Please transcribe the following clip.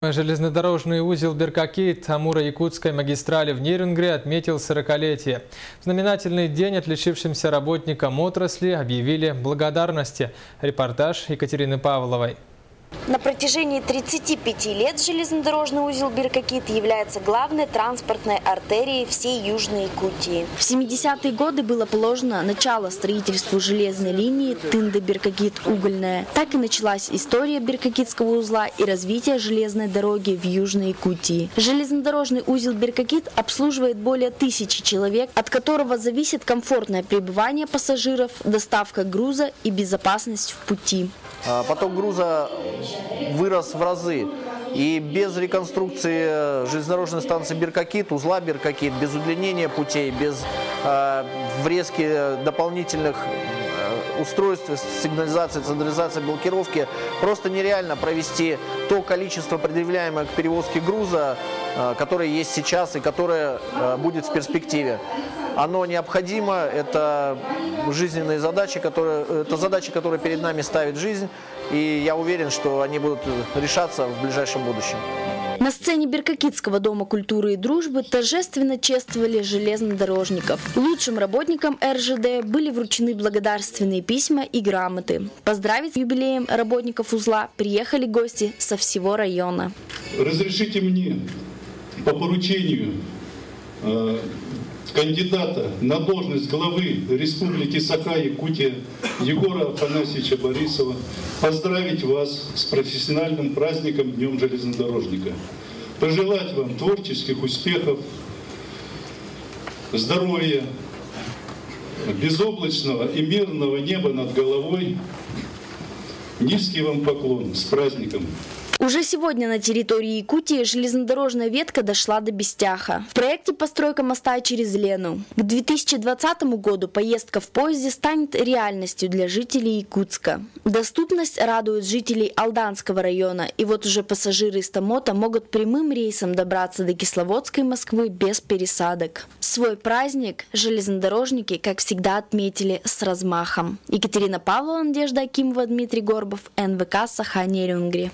Железнодорожный узел Беркакит Амуро-Якутской магистрали в Нерюнгри отметил 40-летие. В знаменательный день отличившимся работникам отрасли объявили благодарности. Репортаж Екатерины Павловой. На протяжении 35 лет железнодорожный узел Беркакит является главной транспортной артерией всей Южной Якутии. В 70-е годы было положено начало строительству железной линии Тынды-Беркакит-Угольная. Так и началась история Беркакитского узла и развитие железной дороги в Южной Якутии. Железнодорожный узел Беркакит обслуживает более 1000 человек, от которого зависит комфортное пребывание пассажиров, доставка груза и безопасность в пути. Поток груза вырос в разы. И без реконструкции железнодорожной станции Беркакит, узла Беркакит, без удлинения путей, без врезки дополнительных устройств, сигнализации, централизации, блокировки, просто нереально провести то количество, предъявляемое к перевозке груза, которое есть сейчас и которое будет в перспективе. Оно необходимо, это жизненные задачи, которые перед нами ставит жизнь, и я уверен, что они будут решаться в ближайшем будущем. На сцене Беркакитского дома культуры и дружбы торжественно чествовали железнодорожников. Лучшим работникам РЖД были вручены благодарственные письма и грамоты. Поздравить с юбилеем работников узла приехали гости со всего района. Разрешите мне по поручению кандидата на должность главы Республики Саха-Якутия Егора Афанасьевича Борисова поздравить вас с профессиональным праздником Днем железнодорожника. Пожелать вам творческих успехов, здоровья, безоблачного и мирного неба над головой. Низкий вам поклон. С праздником! Уже сегодня на территории Якутии железнодорожная ветка дошла до Бестяха. В проекте постройка моста через Лену. К 2020 году поездка в поезде станет реальностью для жителей Якутска. Доступность радует жителей Алданского района. И вот уже пассажиры из Томота могут прямым рейсом добраться до Кисловодской Москвы без пересадок. Свой праздник железнодорожники, как всегда, отметили с размахом. Екатерина Павлова, Надежда Акимова, Дмитрий Горбов, НВК Саха-Нерюнгри.